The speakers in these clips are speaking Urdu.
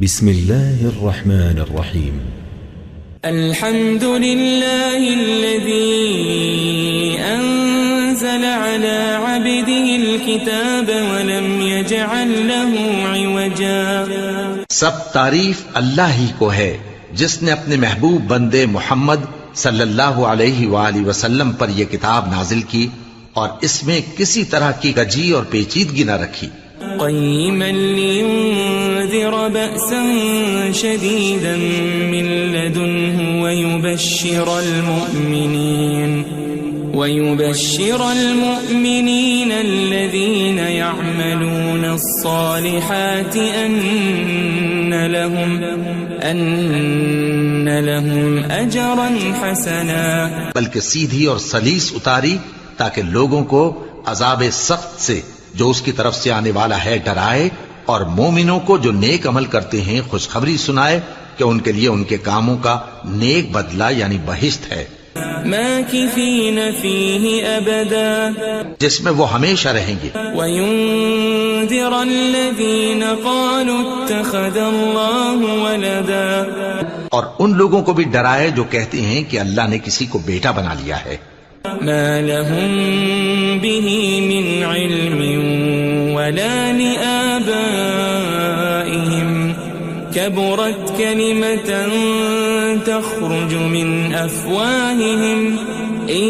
بسم الله الرحمن الرحيم. الحمد لله الذي أنزل على عبده الكتاب ولم يجعل له عوجا. سب تعریف اللہ ہی کو ہے جس نے اپنے محبوب بندے محمد صلی اللہ علیہ وآلہ وسلم پر یہ کتاب نازل کی اور اس میں کسی طرح کی کجی اور پیچیدگی نہ رکھی. قيما لينذر بأسا شديدا من لدنه ويبشر المؤمنين الذين يعملون الصالحات أن لهم أجرا حسنا. بلکہ سیدھی اور سلیس اتاری تاکہ لوگوں کو عذاب سخت سے جو اس کی طرف سے آنے والا ہے ڈرائے، اور مومنوں کو جو نیک عمل کرتے ہیں خوشخبری سنائے کہ ان کے لیے ان کے کاموں کا نیک بدلہ یعنی بہشت ہے، ماکثین فیہ ابدا، جس میں وہ ہمیشہ رہیں گے. وینذر الذین قالوا اتخذ اللہ ولدا، اور ان لوگوں کو بھی ڈرائے جو کہتے ہیں کہ اللہ نے کسی کو بیٹا بنا لیا ہے. ما لهم به من علم ولا لآبائهم كبرت كلمة تخرج من أفواههم إن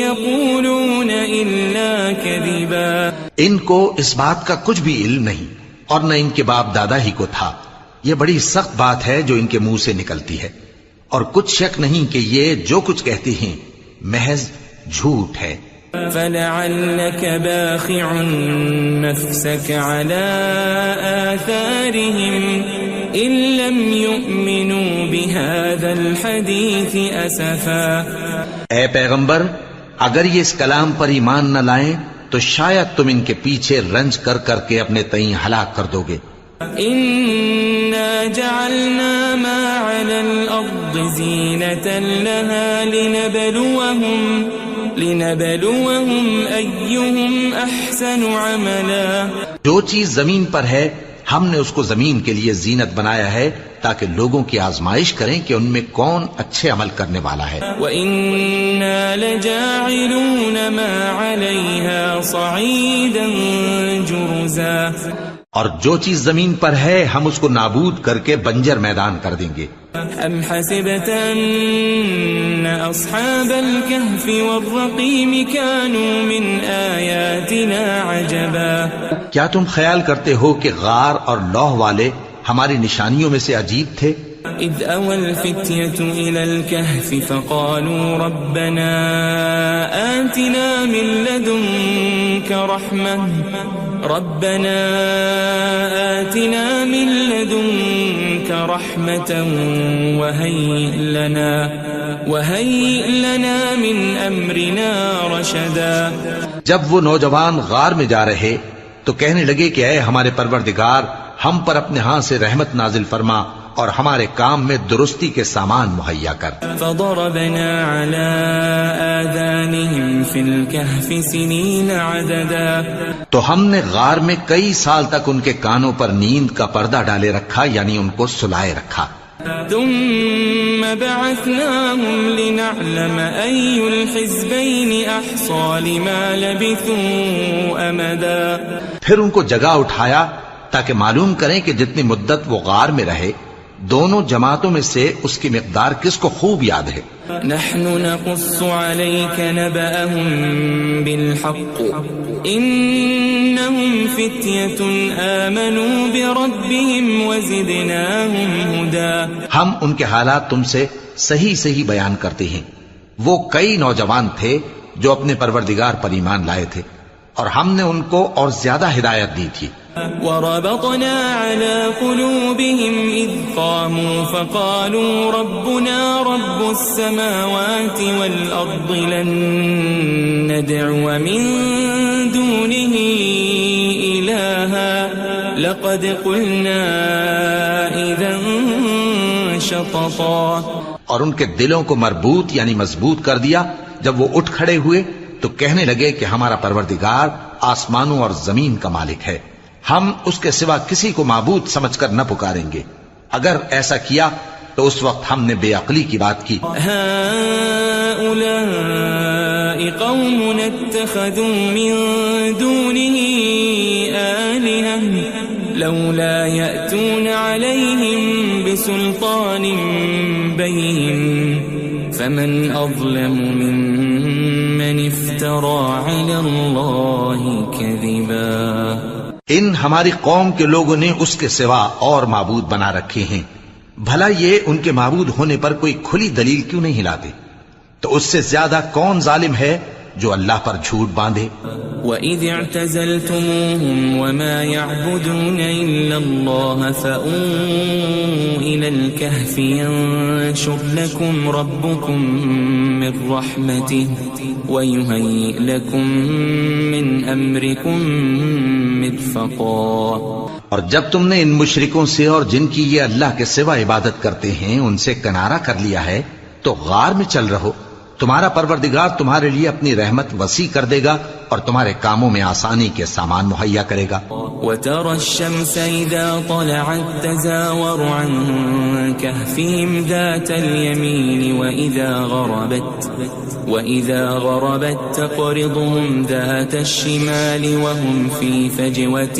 يقولون إلا كذبا. ان کو اس بات کا کچھ بھی علم نہیں اور نہ ان کے باپ دادا ہی کو تھا. یہ بڑی سخت بات ہے جو ان کے منہ سے نکلتی ہے، اور کچھ شک نہیں کہ یہ جو کچھ کہتے ہیں محض جھوٹ ہے. فلعلك باخع نفسك على آثارهم إن لم يؤمنوا بهذا الحديث أسفا. اے پیغمبر، اگر یہ اس کلام پر ایمان نہ لائیں تو شاید تم ان کے پیچھے رنج کر کر کے اپنے تئیں ہلاک کر دو گے. إنا جعلنا ما على الأرض زينة لها لنبلوهم أيهم أحسن عملا. جو چیز زمین پر ہے ہم نے اس کو زمین کے لیے زینت بنایا ہے تاکہ لوگوں کی آزمائش کریں کہ ان میں کون اچھے عمل کرنے والا ہے. وَإِنَّا لَجَاعِلُونَ مَا عَلَيْهَا صَعِيدًا جُرُزًا. اور جو چیز زمین پر ہے ہم اس کو نابود کر کے بنجر میدان کر دیں گے. ام حسبت ان اصحاب الكهف والرقيم كانوا من آیاتنا عجبا. کیا تم خیال کرتے ہو کہ غار اور لوح والے ہماری نشانیوں میں سے عجیب تھے؟ اذ اوى الفتية الى الكهف فقالوا ربنا آتنا من لدنك رحمة وهيئ لنا من أمرنا رشدا. جب وہ نوجوان غار میں جا رہے تو کہنے لگے کہ اے ہمارے پروردگار، ہم پر اپنے ہاں سے رحمت نازل فرما اور ہمارے کام میں درستی کے سامان مہیا کر. فضربنا على آذانهم في الكهف سنين عددا. تو ہم نے غار میں کئی سال تک ان کے کانوں پر نیند کا پردہ ڈالے رکھا، یعنی ان کو سلائے رکھا. ثم بعثناهم لنعلم أي الحزبين أحصى لما لبثوا أمدا. پھر ان کو جگہ اٹھایا تاکہ معلوم کریں کہ جتنی مدت وہ غار میں رہے دونوں جماعتوں میں سے اس کی مقدار کس کو خوب یاد ہے. نحن نقص عليك نبأهم بالحق إنهم فتية آمنوا بربهم وزدناهم هدى. ہم ان کے حالات تم سے صحیح صحیح بیان کرتے ہیں. وہ کئی نوجوان تھے جو اپنے پروردگار پر ایمان لائے تھے اور ہم نے ان کو اور زیادہ ہدایت دی تھی. وربطنا على قلوبهم إذ قاموا فقالوا ربنا رب السماوات والأرض لن ندعو من دونه إلها لقد قلنا إذا شططا. اور ان کے دلوں کو مربوط یعنی مضبوط کر دیا. جب وہ اٹھ کھڑے ہوئے تو کہنے لگے کہ ہمارا پروردگار آسمانوں اور زمین کا مالک ہے، ہم اس کے سوا کسی کو معبود سمجھ کر نہ پکاریں گے. اگر ایسا کیا تو اس وقت ہم نے بے عقلی کی بات کی. هؤلاء قوم اتخذوا من دونه آلهة لولا يأتون عليهم بسلطان بين فمن أظلم ممن افترى على الله كذبا. ان ہماری قوم کے لوگوں نے اس کے سوا اور معبود بنا رکھے ہیں. بھلا یہ ان کے معبود ہونے پر کوئی کھلی دلیل کیوں نہیں لاتے؟ تو اس سے زیادہ کون ظالم ہے جو اللہ پر جھوٹ باندھے؟ وَإِذِ اعْتَزَلْتُمُوهُمْ وَمَا يَعْبُدُونَ إِلَّا اللَّهَ فَأْوُوا إِلَى الْكَهْفِ يَنشُرْ لَكُمْ رَبُّكُمْ مِنْ رَحْمَتِهِ وَيُهَيِّئْ لَكُمْ مِنْ أَمْرِكُمْ مِرْفَقًا. اور جب تم نے ان مشرکوں سے اور جن کی یہ اللہ کے سوا عبادت کرتے ہیں ان سے کنارہ کر لیا ہے تو غار میں چل رہو. تمہارا پروردگار تمہارے لیے اپنی رحمت وسیع کر دے گا اور تمہارے کاموں میں آسانی کے سامان مہیا کرے گا. وَتَرَى الشَّمْسَ إِذَا طَلَعَتْ تَزَاوَرُ عَنْ كَهْفِهِمْ ذَاتَ الْيَمِينِ وَإِذَا غَرَبَتْ تَقْرِضُهُمْ ذَاتَ الشِّمَالِ وَهُمْ فِي فَجْوَةٍ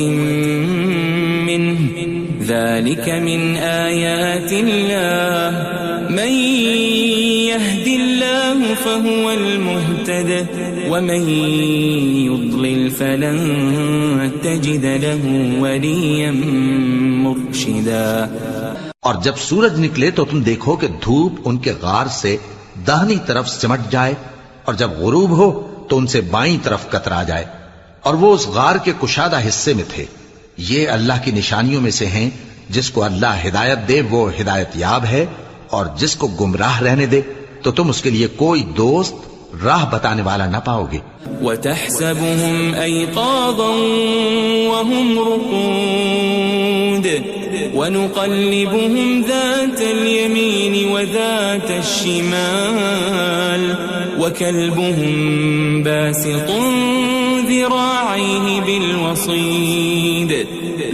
مِّنْهُ ذَلِكَ مِنْ آيَاتِ اللَّهِ مَنْ يَهْدِ اللَّهُ فَهُوَ الْمُهْتَدِ وَمَنْ يُضْلِلْ فَلَنْ تَجِدَ لَهُ وَلِيًّا مُرْشِدًا. اور جب سورج نکلے تو تم دیکھو کہ دھوپ ان کے غار سے داہنی طرف سمٹ جائے اور جب غروب ہو تو ان سے بائیں طرف کترا جائے اور وہ اس غار کے کشادہ حصے میں تھے. یہ اللہ کی نشانیوں میں سے ہیں. جس کو اللہ ہدایت دے وہ ہدایت یاب ہے اور جس کو گمراہ رہنے دے تو تم اس کے لیے کوئی دوست راہ بتانے والا نہ پاؤ گے. وَتَحْسَبُهُمْ أَيْقَاظًا وَهُمْ رُقُودٌ وَنُقَلِّبُهُمْ ذَاتَ الْيَمِينِ وَذَاتَ الشِّمَالِ وَكَلْبُهُمْ بَاسِطٌ ذِرَاعَيْهِ بِالْوَصِيدِ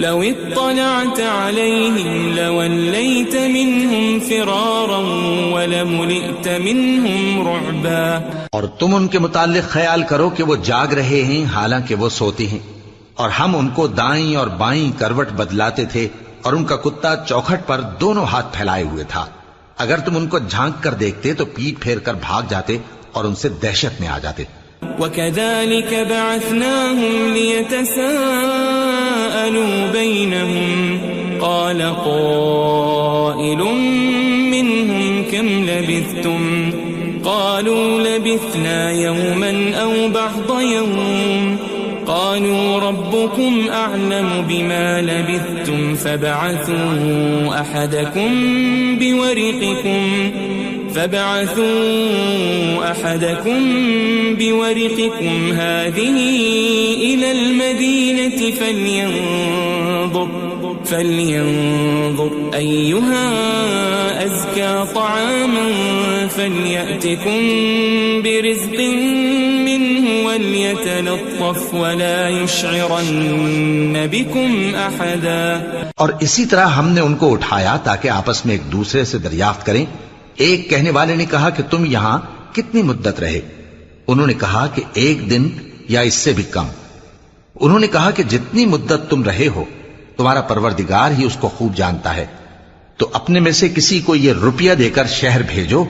لَوِ اطَّلَعْتَ عَلَيْهِمْ لَوَلَّيْتَ مِنْهُمْ فِرَارًا وَلَمُلِئْتَ مِنْهُمْ رُعْبًا. اور تم ان کے متعلق خیال کرو کہ وہ جاگ رہے ہیں حالانکہ وہ سوتے ہیں اور ہم ان کو دائیں اور بائیں کروٹ بدلاتے تھے اور ان کا کتا چوکھٹ پر دونوں ہاتھ پھیلائے ہوئے تھا. اگر تم ان کو جھانک کر دیکھتے تو پیٹ پھیر کر بھاگ جاتے اور ان سے دہشت میں آ جاتے. وَكَذَلِكَ بَعَثْنَاهُمْ لِيَتَسَاءَلُوا بَيْنَهُمْ قَالَ قَائِلٌ مِّنْهُمْ كَمْ لَبِثْتُمْ قَالُوا لَبِثْنَا يَوْمًا أَوْ بَعْضَ يَوْمٍ قَالُوا رَبُّكُمْ أَعْلَمُ بِمَا لَبِثْتُمْ فَابْعَثُوا أَحَدَكُمْ بِوَرِقِكُمْ هَذِهِ إِلَى الْمَدِينَةِ فَلْيَنظُرْ أَيُّهَا أَزْكَى طَعَامًا فَلْيَأْتِكُمْ بِرِزْقٍ مِّنْهُ وَلْيَتَلَطَّفْ وَلَا يُشْعِرَنَّ بِكُمْ أَحَدًا. اور اسی طرح ہم نے ان کو اٹھایا تاکہ آپس میں ایک دوسرے سے دریافت کریں. ایک کہنے والے نے کہا کہ تم یہاں کتنی مدت رہے؟ انہوں نے کہا کہ 1 دن یا اس سے بھی کم. انہوں نے کہا کہ جتنی مدت تم رہے ہو تمہارا پروردگار ہی اس کو خوب جانتا ہے. تو اپنے میں سے کسی کو یہ روپیہ دے کر شہر بھیجو،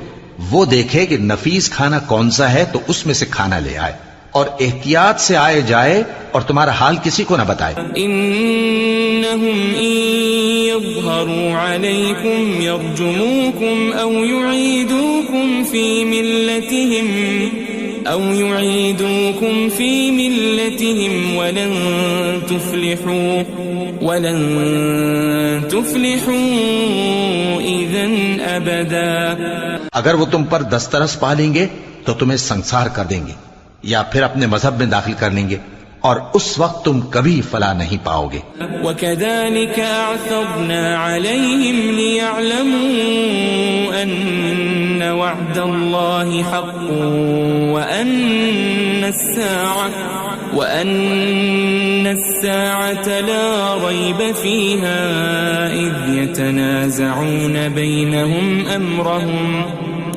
وہ دیکھے کہ نفیس کھانا کون سا ہے تو اس میں سے کھانا لے آئے اور احتیاط سے آئے جائے اور تمہارا حال کسی کو نہ بتائے. انہم ان یظہروا علیکم یرجموکم او یعیدوکم فی ملتہم ولن تفلحوا اذن ابدا. اگر وہ تم پر دسترس پا لیں گے تو تمہیں سنسار کر دیں گے یا پھر اپنے مذہب میں داخل کر لیں گے اور اس وقت تم کبھی فلاح نہیں پاؤ گے. وَكَذَلِكَ أَعْثَرْنَا عَلَيْهِمْ لِيَعْلَمُوا أَنَّ وَعْدَ اللَّهِ حَقٌّ وأن الساعة لا ريب فيها إذ يتنازعون بينهم أمرهم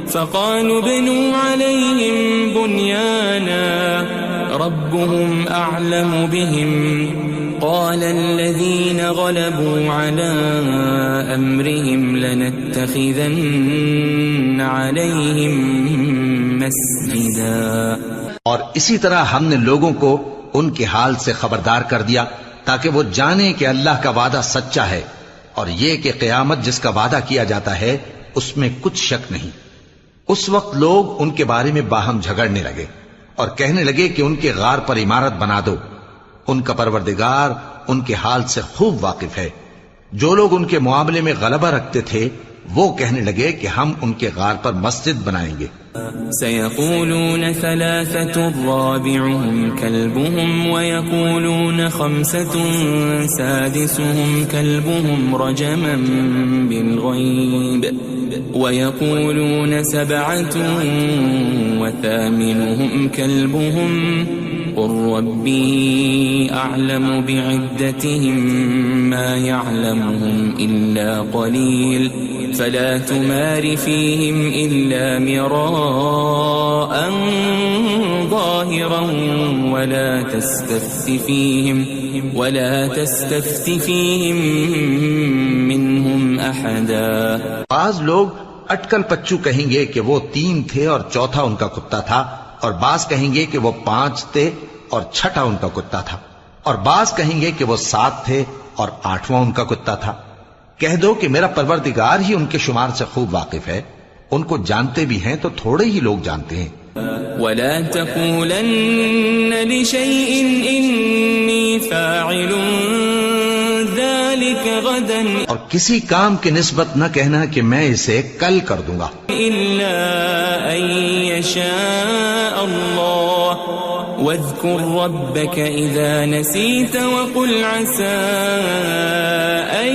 فقالوا ابنوا عليهم بنيانا ربهم أعلم بهم قال الذين غلبوا على أمرهم لنتخذن عليهم مسجدا. اور اسی طرح ہم نے لوگوں کو ان کے حال سے خبردار کر دیا تاکہ وہ جانیں کہ اللہ کا وعدہ سچا ہے اور یہ کہ قیامت جس کا وعدہ کیا جاتا ہے اس میں کچھ شک نہیں. اس وقت لوگ ان کے بارے میں باہم جھگڑنے لگے اور کہنے لگے کہ ان کے غار پر عمارت بنا دو. ان کا پروردگار ان کے حال سے خوب واقف ہے. جو لوگ ان کے معاملے میں غلبہ رکھتے تھے وہ کہنے لگے کہ ہم ان کے غار پر مسجد بنائیں گے. سيقولون ثلاثة رابعهم كلبهم ويقولون خمسة سادسهم كلبهم رجما بالغيب ويقولون سبعة وثامنهم كلبهم قل ربي أعلم بعدتهم ما يعلمهم إلا قليل فلا تمار فيهم إلا مراء ظاهرا ولا تستفت فيهم منهم أحدا. بعض لوگ اٹکل پچو کہیں گے کہ وہ 3 تھے اور چوتھا ان کا کتا تھا، اور بعض کہیں گے کہ وہ 5 تھے اور چھٹا ان کا کتا تھا، اور بعض کہیں گے کہ وہ 7 تھے اور 8واں ان کا کتا تھا. کہہ دو کہ میرا پروردگار ہی ان کے شمار سے خوب واقف ہے. ان کو جانتے بھی ہیں تو تھوڑے ہی لوگ جانتے ہیں. ولا تقولن لشيء إني فاعل ذلك غدا اور کسی کام کی نسبت نہ کہنا کہ میں اسے کل کر دوں گا إلا أن يشاء الله واذكر ربك إذا نسيت وقل عسى أن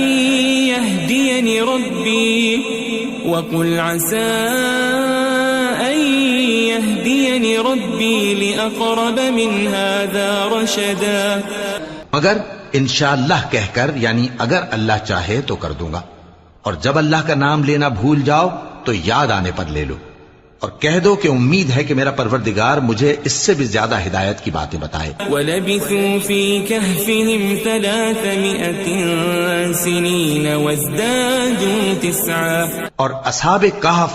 يهديني ربي لأقرب من هذا رشدا. مگر انشاءاللہ کہہ کر، یعنی اگر اللہ چاہے تو کر دوں گا، اور جب اللہ کا نام لینا بھول جاؤ تو یاد آنے پر لے لو، اور کہہ دو کہ امید ہے کہ میرا پروردگار مجھے اس سے بھی زیادہ ہدایت کی باتیں بتائے. وَلَبِثُوا فِي كَهْفِهِمْ 300 سِنِينَ وَازْدَادُوا 9. اور اصحاب کہف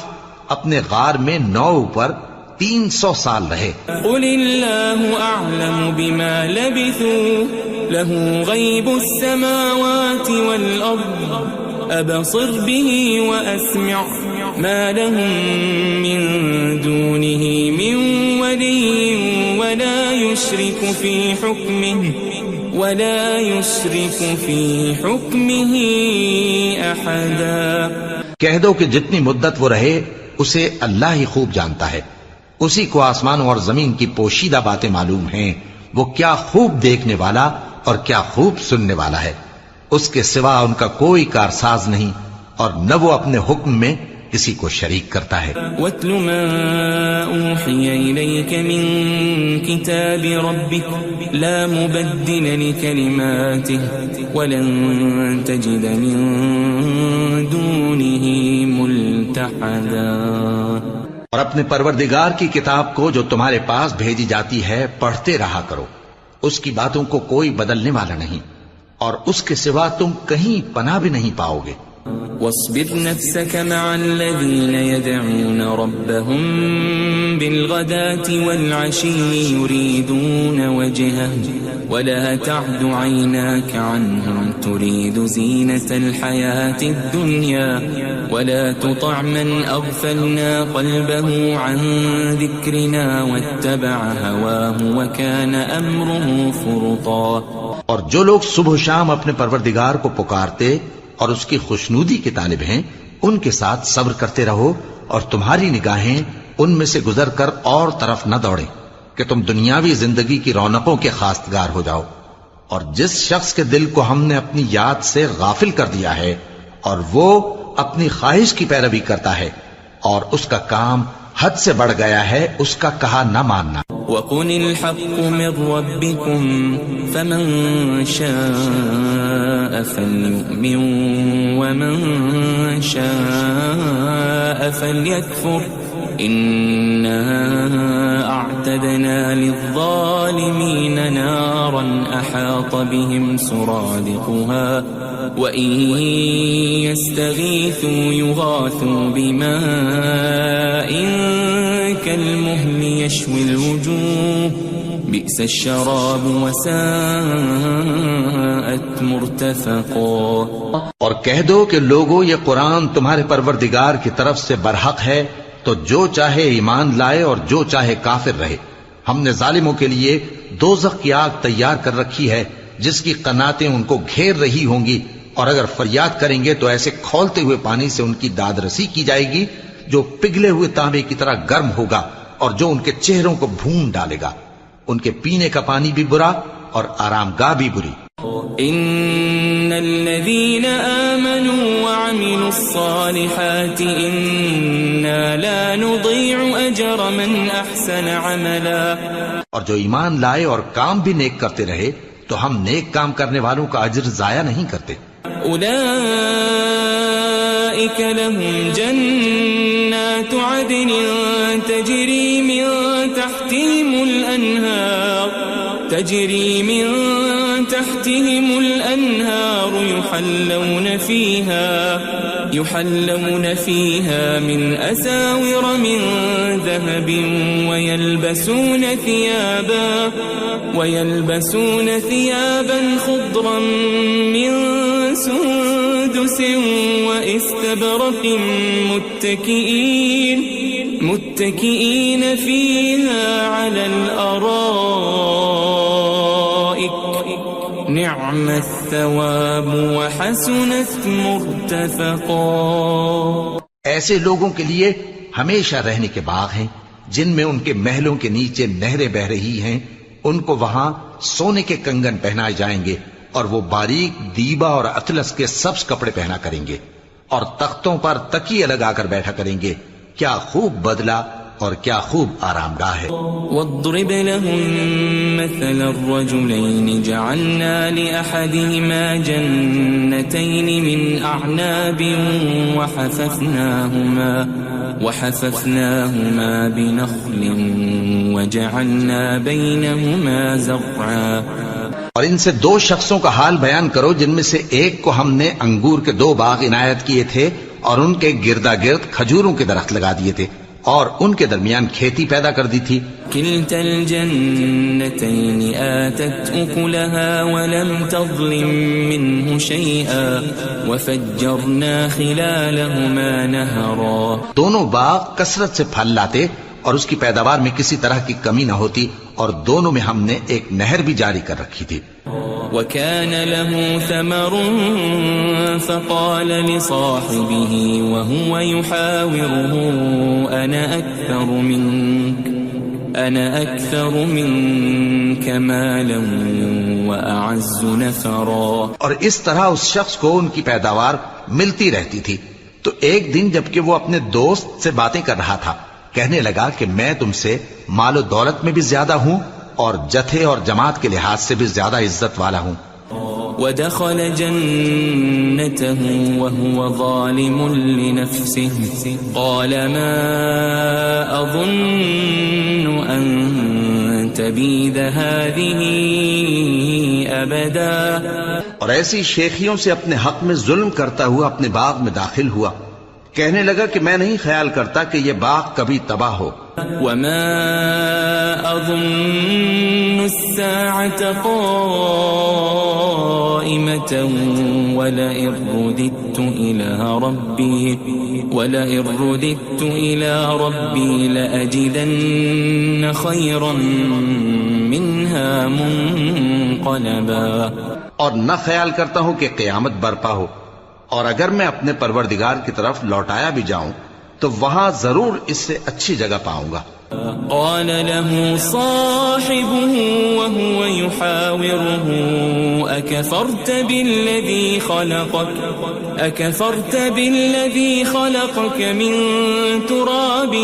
اپنے غار میں 9 پر 300 سال رہے. قُلِ اللَّهُ أَعْلَمُ بِمَا لَبِثُوا لَهُ غَيْبُ السَّمَاوَاتِ وَالْأَرْضِ أَبْصِرْ بِهِ وَأَسْمِعْ مَا لَهُم مِّن دُونِهِ مِن وَلِيٍّ وَلَا يُشْرِكُ فِي حُكْمِهِ أَحَدًا. کہہ دو کہ جتنی مدت وہ رہے اسے اللہ ہی خوب جانتا ہے. اسی کو آسمانوں اور زمین کی پوشیدہ باتیں معلوم ہیں. وہ کیا خوب دیکھنے والا اور کیا خوب سننے والا ہے. اس کے سوا ان کا کوئی کارساز نہیں، اور نہ وہ اپنے حکم میں کسی کو شریک کرتا ہے. وَاتْلُ مَا أُوحِيَ إِلَيْكَ مِن كِتَابِ رَبِّكَ لَا مُبَدِّلَ لِكَلِمَاتِهِ وَلَن تَجِدَ مِن دُونِهِ مُلْتَحَدًا. اور اپنے پروردگار کی کتاب کو جو تمہارے پاس بھیجی جاتی ہے پڑھتے رہا کرو. اس کی باتوں کو کوئی بدلنے والا نہیں، اور اس کے سوا تم کہیں پناہ بھی نہیں پاؤ گے. واصبر نفسك مع الذين يدعون ربهم بالغداة والعشي يريدون وجهه ولا تعد عيناك عنهم تريد زينة الحياة الدنيا ولا تطع من أغفلنا قلبه عن ذكرنا واتبع هواه وكان أمره فرطا. اور جو لوگ صبح و شام اپنے پروردگار کو پکارتے اور اس کی خوشنودی کے طالب ہیں ان کے ساتھ صبر کرتے رہو، اور تمہاری نگاہیں ان میں سے گزر کر اور طرف نہ دوڑیں کہ تم دنیاوی زندگی کی رونقوں کے خواستگار ہو جاؤ. اور جس شخص کے دل کو ہم نے اپنی یاد سے غافل کر دیا ہے اور وہ اپنی خواہش کی پیروی کرتا ہے اور اس کا کام حد سے بڑھ گیا ہے، اس کا کہا نہ ماننا. وقل الحق من ربكم فمن شاء فليؤمن ومن شاء فليكفر إنا أعتدنا للظالمين نارا أحاط بهم سرادقها وإن يستغيثوا يغاثوا بماء كالمهل يشوي الوجوه بئس الشراب وساءت مرتفقا. اور کہہ دو کہ لوگو یہ قرآن تمہارے پروردگار کی طرف سے برحق ہے، تو جو چاہے ایمان لائے اور جو چاہے کافر رہے. ہم نے ظالموں کے لیے دوزخ کی آگ تیار کر رکھی ہے جس کی قناتیں ان کو گھیر رہی ہوں گی، اور اگر فریاد کریں گے تو ایسے کھولتے ہوئے پانی سے ان کی داد رسی کی جائے گی جو پگھلے ہوئے تانبے کی طرح گرم ہوگا اور جو ان کے چہروں کو بھون ڈالے گا. ان کے پینے کا پانی بھی برا اور آرام گاہ بھی بری. ان الذين آمنوا وعملوا الصالحات انا لا نضيع اجر من احسن عملا. اور جو ایمان لائے اور کام بھی نیک کرتے رہے تو ہم نیک کام کرنے والوں کا اجر ضائع نہیں کرتے. اولئك لهم جنات عدن تجري من تحتهم الأنهار يحلون فيها من أساور من ذهب ويلبسون ثيابا خضرا من سندس واستبرق متكئين فيها على الأرائك نعم الثواب وحسنت مرتفقا. ایسے لوگوں کے لیے ہمیشہ رہنے کے باغ ہیں جن میں ان کے محلوں کے نیچے نہریں بہ رہی ہیں. ان کو وہاں سونے کے کنگن پہنائے جائیں گے اور وہ باریک دیبا اور اطلس کے سبز کپڑے پہنا کریں گے اور تختوں پر تکیے لگا کر بیٹھا کریں گے. کیا خوب بدلہ اور کیا خوب آرام گاہ ہے. واضرب لهم مثل الرجلين جعلنا لأحدهما جنتين من أعناب وحففناهما بنخل وجعلنا بينهما زرعا. اور ان سے دو شخصوں کا حال بیان کرو جن میں سے ایک کو ہم نے انگور کے 2 باغ عنایت کیے تھے اور ان کے گردا گرد کھجوروں کے درخت لگا دیے تھے اور ان کے درمیان کھیتی پیدا کر دی تھی. كلتا الجنتين آتت أكلها ولم تظلم منه شيئا وفجرنا خلالهما نهرا. دونوں باغ کثرت سے پھل لاتے اور اس کی پیداوار میں کسی طرح کی کمی نہ ہوتی اور دونوں میں ہم نے ایک نہر بھی جاری کر رکھی تھی. وكان له ثمر فقال لصاحبه وهو يحاوره أنا أكثر منك مالا وأعز نفرا. اور اس طرح اس شخص کو ان کی پیداوار ملتی رہتی تھی. تو ایک دن جبکہ وہ اپنے دوست سے باتیں کر رہا تھا کہنے لگا کہ میں تم سے مال و دولت میں بھی زیادہ ہوں اور جتھے اور جماعت کے لحاظ سے بھی زیادہ عزت والا ہوں. ودخل جنته وهو ظالم لنفسه قال ما أظن أن تبيد هذه أبدا. اور ایسی شیخیوں سے اپنے حق میں ظلم کرتا ہوا اپنے باغ میں داخل ہوا. کہنے لگا کہ میں نہیں خیال کرتا کہ یہ باغ کبھی تباہ ہو. وما أظن الساعة قائمة ولئن رددت إلى ربي لأجدن خيرا منها منقلبا. اور نہ خیال کرتا ہوں کہ قیامت برپا ہو، اور اگر میں اپنے پروردگار کی طرف لوٹایا بھی جاؤں تو وہاں ضرور اس سے اچھی جگہ پاؤں گا۔ قال له صاحبه وهو يحاوره أكفرت بالذي خلقك من تراب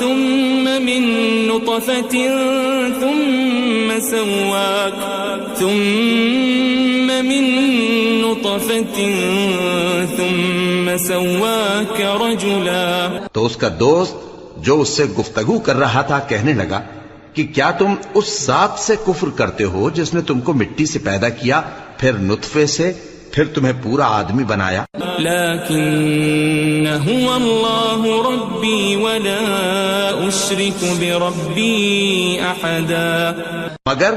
ثم من نطفة ثم سواك رجلا۔ تو اس کا دوست جو اس سے گفتگو کر رہا تھا کہنے لگا کہ کیا تم اس ذات سے کفر کرتے ہو جس نے تم کو مٹی سے پیدا کیا، پھر نطفے سے، پھر تمہیں پورا آدمی بنایا؟ لیکن هو اللہ ربی ولا اشرک بربی احدا، مگر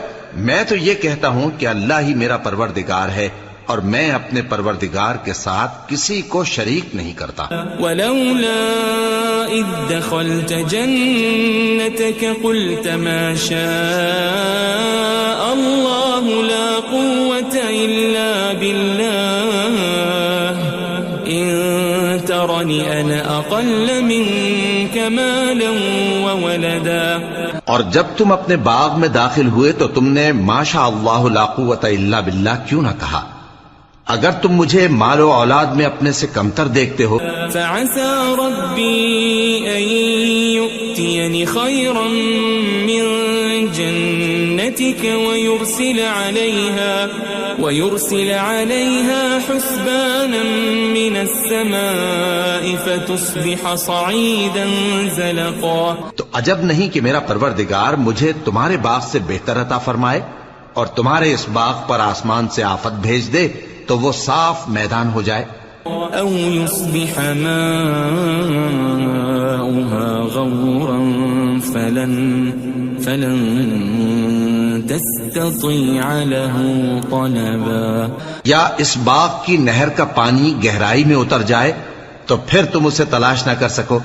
میں تو یہ کہتا ہوں کہ اللہ ہی میرا پروردگار ہے اور میں اپنے پروردگار کے ساتھ کسی کو شریک نہیں کرتا۔ ولولا اذ دخلت جنتك قلت ما شاء الله لا قوة الا بالله ان ترني انا اقل منك مالا وولدا۔ اور جب تم اپنے باغ میں داخل ہوئے تو تم نے ما شاء اللہ لا قوت الا باللہ کیوں نہ کہا؟ اگر تم مجھے مال و اولاد میں اپنے سے کمتر دیکھتے ہو۔ فعسى ربي ان يؤتيني خيرا من جنتك ويرسل عليها حسبانا من السماء فتصبح صعيدا زلقا۔ تو عجب نہیں کہ میرا پروردگار مجھے تمہارے باغ سے بہتر عطا فرمائے اور تمہارے اس باغ پر آسمان سے آفت بھیج دے تو وہ صاف میدان ہو جائے۔ او يصبح ماؤها غورا فلن تستطيع له طلبا، یا اس باغ کی نہر کا پانی گہرائی میں اتر جائے تو پھر تم اسے تلاش نہ کر سکو۔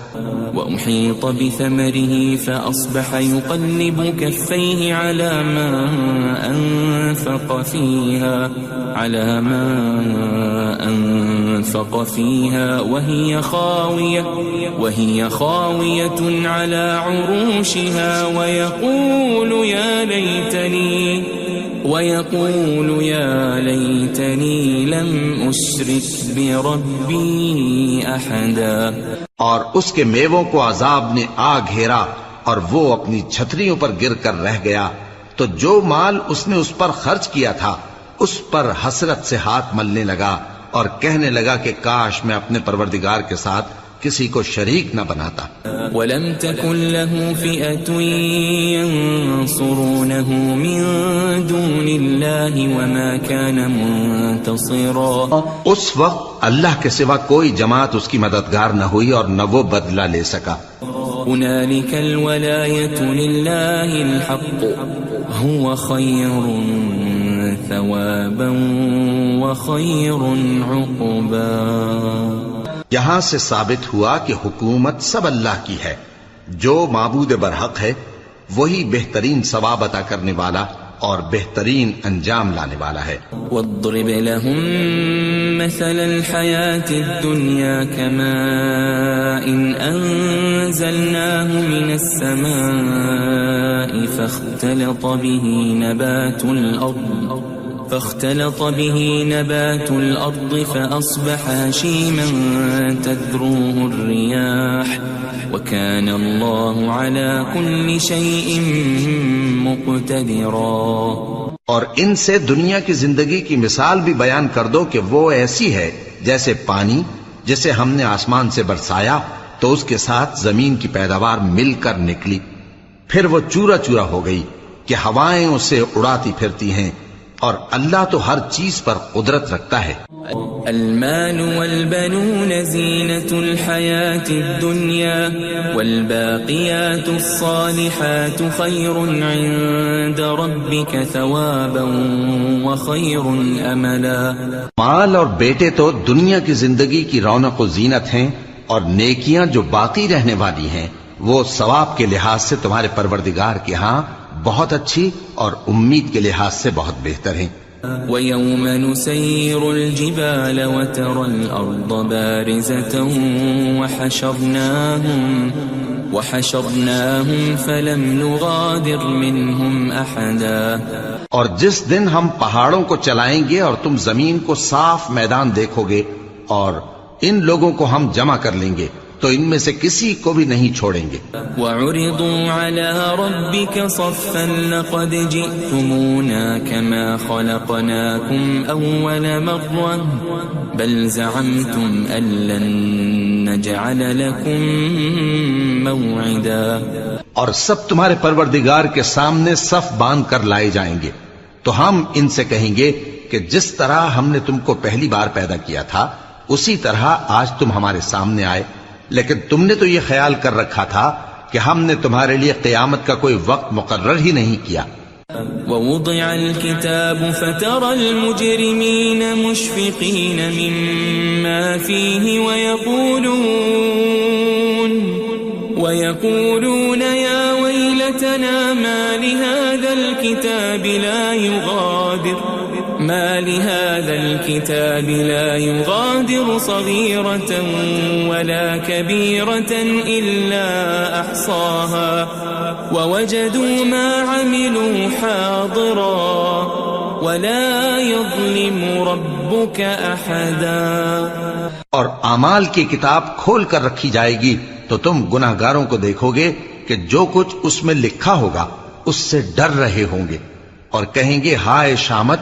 وأحيط بثمره فأصبح يقلب كفيه على ما أنفق فيها وهي خاوية على عروشها ويقول يا ليتني لم أشرك بربي أحدا۔ اور اس کے میووں کو عذاب نے آ گھیرا اور وہ اپنی چھتریوں پر گر کر رہ گیا، تو جو مال اس نے اس پر خرچ کیا تھا اس پر حسرت سے ہاتھ ملنے لگا اور کہنے لگا کہ کاش میں اپنے پروردگار کے ساتھ کسی کو شریک نہ بناتا۔ وَلَمْ تَكُنْ لَهُ فِئَةٌ يَنْصُرُونَهُ مِنْ دُونِ اللَّهِ وَمَا كَانَ مُنْتَصِرًا۔ اس وقت اللہ کے سوا کوئی جماعت اس کی مددگار نہ ہوئی اور نہ وہ بدلہ لے سکا۔ هُنَالِكَ الْوَلَایَةُ لِلَّهِ الْحَقُّ هُوَ خَيْرٌ ثَوَابًا وَخَيْرٌ عُقْبًا۔ یہاں سے ثابت ہوا کہ حکومت سب اللہ کی ہے، جو معبود برحق ہے وہی بہترین ثواب عطا کرنے والا اور بہترین انجام لانے والا ہے۔ وَاضْرِبْ لَهُم مَّثَلَ الْحَيَاةِ الدُّنْيَا كَمَاءٍ أَنزَلْنَاهُ مِنَ السَّمَاءِ فاختلط به نبات الأرض فأصبح هشيما تذروه الرياح وكان الله على كل شيء مقتدرا۔ اور ان سے دنیا کی زندگی کی مثال بھی بیان کر دو کہ وہ ایسی ہے جیسے پانی جسے ہم نے آسمان سے برسایا تو اس کے ساتھ زمین کی پیداوار مل کر نکلی، پھر وہ چورا چورا ہو گئی کہ ہوائیں اسے اڑاتی پھرتی ہیں، اور اللہ تو ہر چیز پر قدرت رکھتا ہے۔ المال والبنون زینة الحیاة الدنیا والباقیات الصالحات خیر عند ربک ثوابا وخیر املا۔ مال اور بیٹے تو دنیا کی زندگی کی رونق و زینت ہیں، اور نیکیاں جو باقی رہنے والی ہیں وہ ثواب کے لحاظ سے تمہارے پروردگار کے ہاں بہت اچھی اور امید کے لحاظ سے بہت بہتر ہیں۔ ويوم نسير الجبال وترى الأرض بارزة وحشرناهم فلم نغادر منهم أحدا. اور جس دن ہم پہاڑوں کو چلائیں گے اور تم زمین کو صاف میدان دیکھو گے اور ان لوگوں کو ہم جمع کر لیں گے تو ان میں سے کسی کو بھی نہیں چھوڑیں گے. وَعُرِضُوا عَلَى رَبِّكَ صَفًّا لَقَدْ جِئْتُمُونَا كَمَا خَلَقْنَاكُمْ أَوَّلَ مَرَّةٍ بَلْ زَعَمْتُمْ أَن لَّن نَّجْعَلَ لَكُم مَّوْعِدًا. اور سب تمہارے پروردگار کے سامنے صف باندھ کر لائے جائیں گے تو ہم ان سے کہیں گے کہ جس طرح ہم نے تم کو پہلی بار پیدا کیا تھا اسی طرح آج تم ہمارے سامنے آئے، لیکن تم نے تو یہ خیال کر رکھا تھا کہ ہم نے تمہارے لیے قیامت کا کوئی وقت مقرر ہی نہیں کیا. ووضع الكتاب فترى المجرمين مشفقين مما فيه ويقولون يا ويلتنا ما لهذا الكتاب لا يغادر صغيرة ولا كبيرة إلا أحصاها ووجدوا ما عملوا حاضرا ولا يظلم ربك أحدا. اور اعمال کی کتاب کھول کر رکھی جائے گی تو تم گناہگاروں کو دیکھو گے کہ جو کچھ اس میں لکھا ہوگا اس سے ڈر رہے ہوں گے اور کہیں گے ہائے شامت،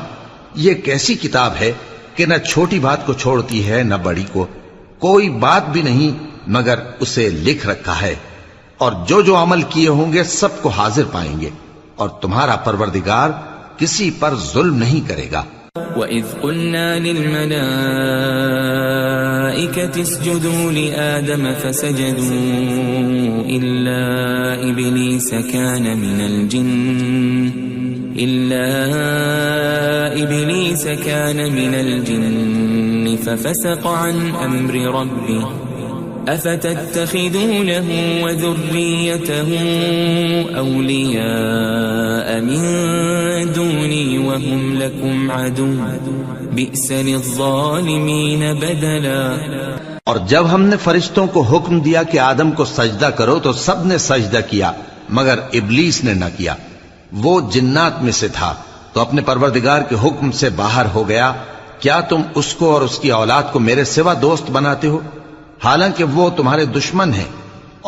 یہ کیسی کتاب ہے کہ نہ چھوٹی بات کو چھوڑتی ہے نہ بڑی کو، کوئی بات بھی نہیں مگر اسے لکھ رکھا ہے، اور جو جو عمل کیے ہوں گے سب کو حاضر پائیں گے، اور تمہارا پروردگار کسی پر ظلم نہیں کرے گا. وَإِذْ قُلْنَا لِلْمَلَائِكَةِ اسْجُدُوا لِآدَمَ فَسَجَدُوا إِلَّا إِبْلِيسَ كَانَ مِنَ الْجِنِّ فَفَسَقَ عَنْ أَمْرِ رَبِّهِ أَفَتَتَّخِذُونَهُ وَذُرِّيَّتَهُ أَوْلِيَاءَ مِن دُونِي وَهُمْ لَكُمْ عَدُوٌّ بِئْسَ لِلظَّالِمِينَ بَدَلًا. اور جب ہم نے فرشتوں کو حکم دیا کہ آدم کو سجدہ کرو تو سب نے سجدہ کیا مگر ابلیس نے نہ کیا، وہ جنات میں سے تھا تو اپنے پروردگار کے حکم سے باہر ہو گیا. کیا تم اس کو اور اس کی اولاد کو میرے سوا دوست بناتے ہو حالانکہ وہ تمہارے دشمن ہیں،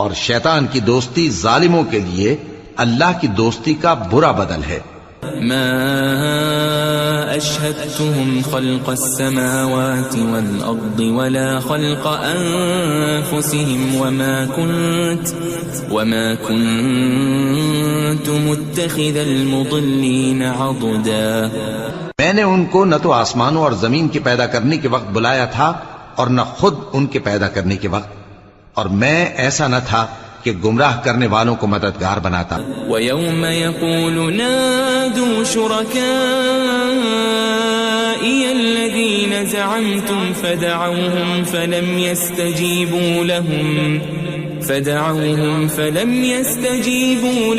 اور شیطان کی دوستی ظالموں کے لیے اللہ کی دوستی کا برا بدل ہے. ما أشهدتهم خلق السماوات والأرض ولا خلق أنفسهم وما كنت متخذ المضلين عضدا. میں نے ان کو نہ تو آسمانوں اور زمین کے پیدا کرنے کے وقت بلایا تھا اور نہ خود ان کے پیدا کرنے کے وقت، اور میں ایسا نہ تھا کہ گمراہ کرنے والوں کو مددگار بناتا. وَيَوْمَ يَقُولُ نَادُوا شُرَكَائِيَ الَّذِينَ زَعَمْتُمْ فَدَعَوْهُمْ فَلَمْ يَسْتَجِيبُوا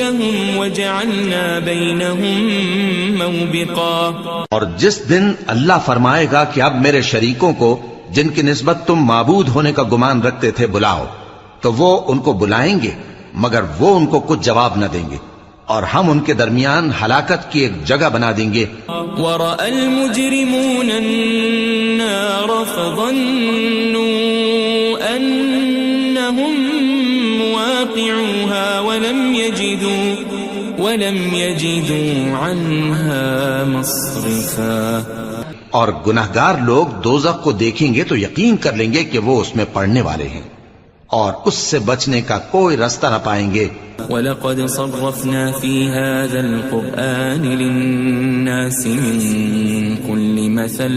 لَهُمْ وَجَعَلْنَا بَيْنَهُمْ مَوْبِقًا. اور جس دن اللہ فرمائے گا کہ اب میرے شریکوں کو جن کی نسبت تم معبود ہونے کا گمان رکھتے تھے بلاؤ، تو وہ ان کو بلائیں گے مگر وہ ان کو کچھ جواب نہ دیں گے، اور ہم ان کے درمیان ہلاکت کی ایک جگہ بنا دیں گے. وَرَأَى الْمُجْرِمُونَ النَّارَ فَظَنُّوا أَنَّهُمْ مُوَاقِعُوهَا وَلَمْ يَجِدُوا عَنْهَا مَصْرِفًا. اور گناہگار لوگ دوزخ کو دیکھیں گے تو یقین کر لیں گے کہ وہ اس میں پڑنے والے ہیں اور اس سے بچنے کا کوئی راستہ نہ پائیں گے. وَلَقَدْ صَرَّفْنَا فِي هَذَا الْقُرْآنِ لِلنَّاسِ مِنْ كُلِّ مَثَلٍ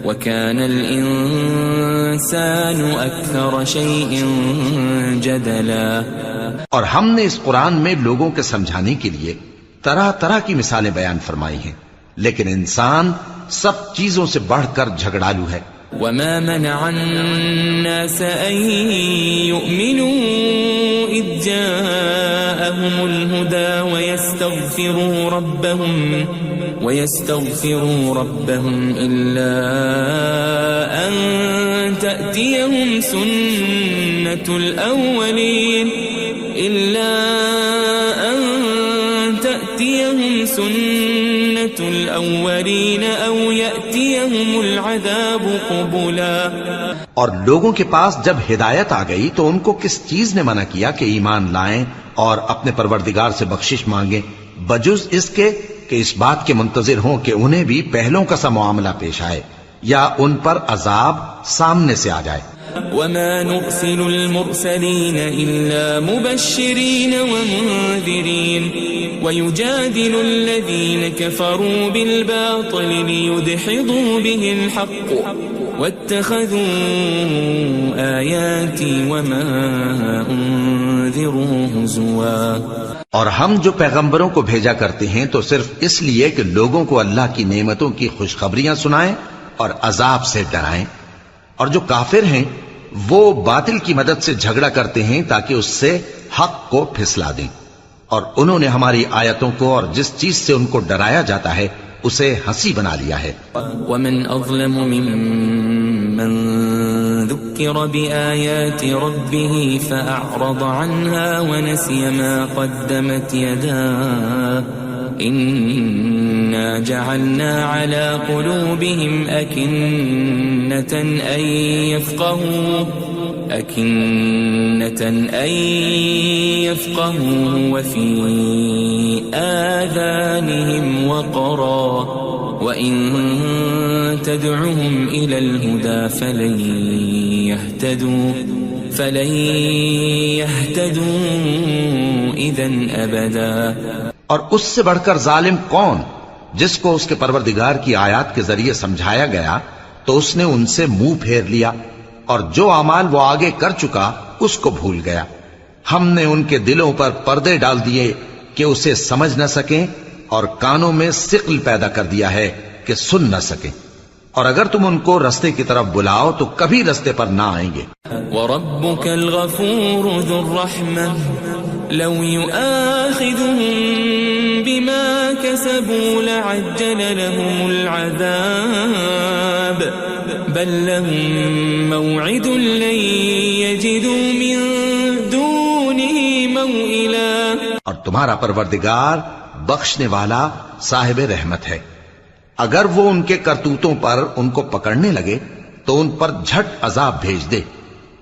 وَكَانَ الْإِنسَانُ أَكْثَرَ شَيْءٍ جَدَلًا. اور ہم نے اس قرآن میں لوگوں کے سمجھانے کے لیے طرح طرح کی مثالیں بیان فرمائی ہیں، لیکن انسان سب چیزوں سے بڑھ کر جھگڑالو ہے. وَمَا مَنَعَ النَّاسَ أَن يُؤْمِنُوا إِذْ جَاءَهُمُ الْهُدَى وَيَسْتَغْفِرُوا رَبَّهُمْ ويستغفروا ربهم إلا أن تأتيهم سنة الأولين أو يأتيهم العذاب قبلا. اور لوگوں کے پاس جب ہدایت آ گئی تو ان کو کس چیز نے منع کیا کہ ایمان لائیں اور اپنے پروردگار سے بخشش مانگیں بجز اس کے کہ اس بات کے منتظر ہوں کہ انہیں بھی پہلوں کا سا معاملہ پیش آئے یا ان پر عذاب سامنے سے آ جائے. وما نرسل المرسلين إلا مبشرين ومنذرين ويجادل الذين كفروا بالباطل ليدحضوا به الحق واتخذوا آياتي وما أنذروا هزوا. اور ہم جو پیغمبروں کو بھیجا کرتے ہیں تو صرف اس لیے کہ لوگوں کو اللہ کی نعمتوں کی خوشخبریاں سنائیں اور عذاب سے ڈرائیں. اور جو کافر ہیں وہ باطل کی مدد سے جھگڑا کرتے ہیں تاکہ اس سے حق کو پھسلا دیں. اور انہوں نے ہماری آیتوں کو اور جس چیز سے ان کو ڈرایا جاتا ہے اسے ہنسی بنا لیا ہے. ومن اظلم ممن ذكر بآيات ربه فأعرض عنها ونسي ما قدمت يداه إنا جعلنا على قلوبهم أكنة أن يفقهوا وفي آذانهم وقرا وإن تدعهم إلى الهدى فلن يهتدوا إذن أبدا. اور اس سے بڑھ کر ظالم کون جس کو اس کے پروردگار کی آیات کے ذریعے سمجھایا گیا تو اس نے ان سے منہ پھیر لیا اور جو اعمال وہ آگے کر چکا اس کو بھول گیا. ہم نے ان کے دلوں پر پردے ڈال دیے کہ اسے سمجھ نہ سکیں اور کانوں میں ثقل پیدا کر دیا ہے کہ سن نہ سکیں. اور اگر تم ان کو رستے کی طرف بلاؤ تو کبھی رستے پر نہ آئیں گے. وَرَبُّكَ الْغَفُورُ ذُو الرَّحْمَةِ لَوْ يُؤَاخِذُهُم بِمَا كَسَبُوا لَعَجَّلَ لَهُمُ الْعَذَابَ بَل لَّهُم مَّوْعِدٌ لَّن يَجِدُوا مِن دُونِهِ مَوْئِلًا. اور تمہارا پروردگار بخشنے والا صاحب رحمت ہے. اگر وہ ان کے کرتوتوں پر ان کو پکڑنے لگے تو ان پر جھٹ عذاب بھیج دے